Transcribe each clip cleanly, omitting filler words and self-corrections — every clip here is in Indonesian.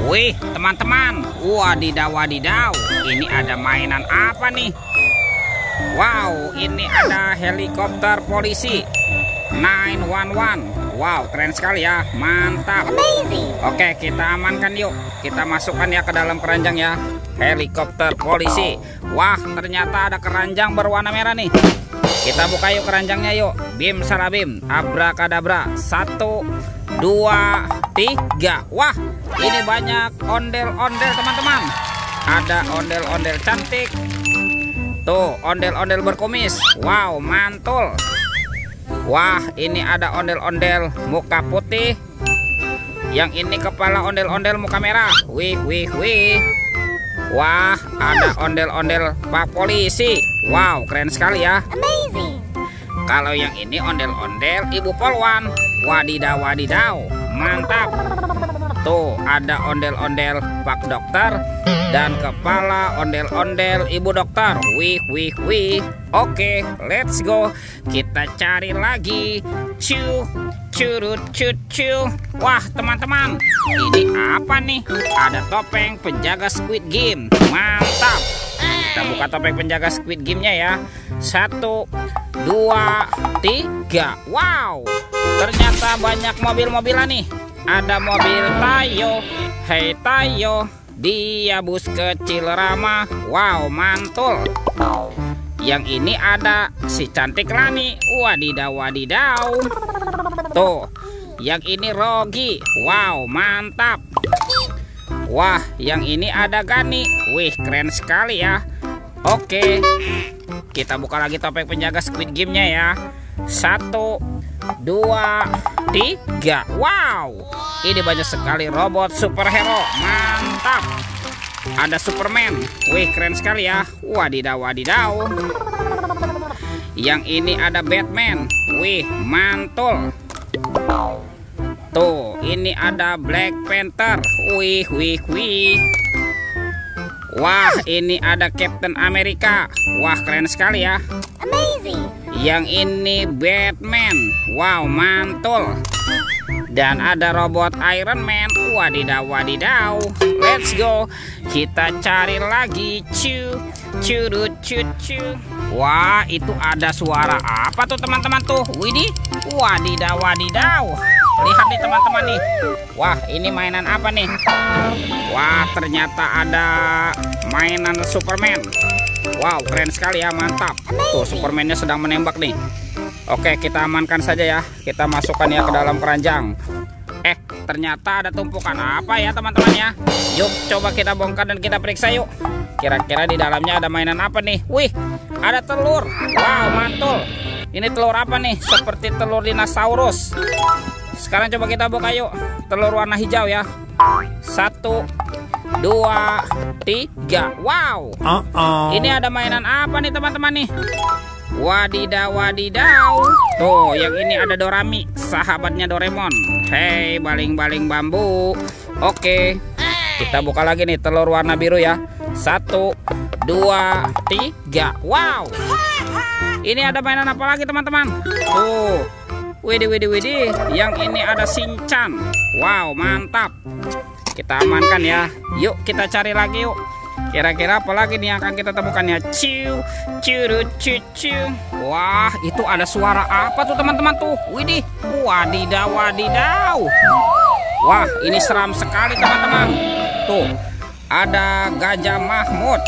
Wih, teman-teman, wadidaw wadidaw, ini ada mainan apa nih? Wow, ini ada helikopter polisi 911. Wow, keren sekali ya, mantap. Oke, kita amankan yuk. Kita masukkan ya ke dalam keranjang ya, helikopter polisi. Wah, ternyata ada keranjang berwarna merah nih. Kita buka yuk keranjangnya yuk. Bim salabim, abrakadabra. 1, 2, 3. Wah, ini banyak ondel-ondel teman-teman. Ada ondel-ondel cantik. Tuh, ondel-ondel berkumis. Wow, mantul. Wah, ini ada ondel-ondel muka putih. Yang ini kepala ondel-ondel muka merah. Wih, wih, wih. Wah, ada ondel-ondel pak polisi. Wow, keren sekali ya. Kalau yang ini ondel-ondel ibu polwan. Wadidaw wadidaw, mantap. Tuh, ada ondel-ondel pak dokter dan kepala ondel-ondel ibu dokter. Wih, wih, wih. Oke, let's go. Kita cari lagi. Curut, cucu. Wah, teman-teman, ini apa nih? Ada topeng penjaga Squid Game. Mantap. Kita buka topeng penjaga Squid Game-nya ya. 1, 2, 3. Wow, ternyata banyak mobil-mobilan nih. Ada mobil Tayo. Hei Tayo, dia bus kecil ramah. Wow, mantul. Yang ini ada si cantik Lani. Wadidaw wadidaw. Tuh, yang ini Rogi. Wow, mantap. Wah, yang ini ada Gani. Wih, keren sekali ya. Oke, kita buka lagi topeng penjaga Squid Game-nya ya. 1, 2, 3. Wow, ini banyak sekali robot superhero. Mantap. Ada Superman. Wih, keren sekali ya. Wadidaw wadidaw. Yang ini ada Batman. Wih, mantul. Tuh, ini ada Black Panther. Wih, wih, wih. Wah, ini ada Captain America. Wah, keren sekali ya. Yang ini Batman. Wow, mantul. Dan ada robot Iron Man. Wadidaw wadidaw. Let's go. Kita cari lagi. Curut cucu. Wah, itu ada suara apa tuh teman-teman tuh? Widih. Wadidaw wadidaw. Lihat nih teman-teman nih. Wah, ini mainan apa nih? Wah, ternyata ada mainan Superman. Wow, keren sekali ya, mantap. Tuh, Superman-nya sedang menembak nih. Oke, kita amankan saja ya. Kita masukkan ya ke dalam keranjang. Ternyata ada tumpukan apa ya teman-teman ya. Yuk, coba kita bongkar dan kita periksa yuk. Kira-kira di dalamnya ada mainan apa nih? Wih, ada telur. Wow, mantul. Ini telur apa nih? Seperti telur dinosaurus. Sekarang coba kita buka yuk. Telur warna hijau ya. 1, 2, 3. Wow. Ini ada mainan apa nih teman-teman nih? Wadidaw wadidaw. Tuh, yang ini ada Dorami, sahabatnya Doraemon. Hei, baling-baling bambu. Oke, kita buka lagi nih telur warna biru ya. 1, 2, 3. Wow, ini ada mainan apa lagi teman-teman? Tuh, widih widih widih. Yang ini ada Shinchan. Wow, mantap. Kita amankan ya. Yuk kita cari lagi yuk. Kira-kira apa lagi nih yang akan kita temukan ya? Curut cucu. Wah, itu ada suara apa tuh teman-teman tuh? Widih, wadidaw wadidaw. Wah, ini seram sekali teman-teman. Tuh, ada Gajah Mahmud.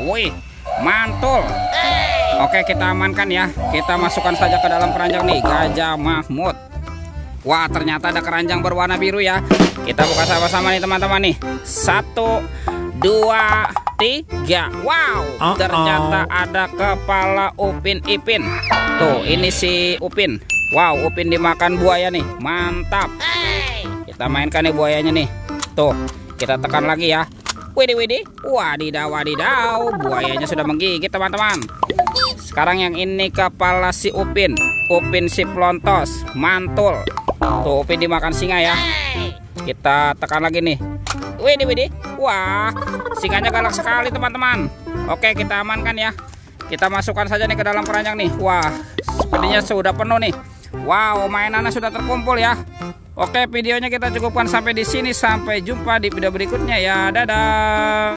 Wih, mantul. Oke, kita amankan ya. Kita masukkan saja ke dalam keranjang nih, Gajah Mahmud. Wah, ternyata ada keranjang berwarna biru ya. Kita buka sama-sama nih teman-teman nih. 1, 2, 3. Wow, ternyata ada kepala Upin Ipin. Tuh, ini si Upin. Wow, Upin dimakan buaya nih. Mantap. Kita mainkan nih buayanya nih. Tuh, kita tekan lagi ya. Widih widih. Wadidaw wadidaw. Buayanya sudah menggigit teman-teman. Sekarang yang ini kepala si Upin. Upin si Plontos. Mantul. Tuh, Upin dimakan singa ya. Kita tekan lagi nih. Widih widih. Wah, singanya galak sekali teman-teman. Oke, kita amankan ya. Kita masukkan saja nih ke dalam keranjang nih. Wah, sepertinya sudah penuh nih. Wow, mainannya sudah terkumpul ya. Oke, videonya kita cukupkan sampai di sini. Sampai jumpa di video berikutnya ya. Dadah.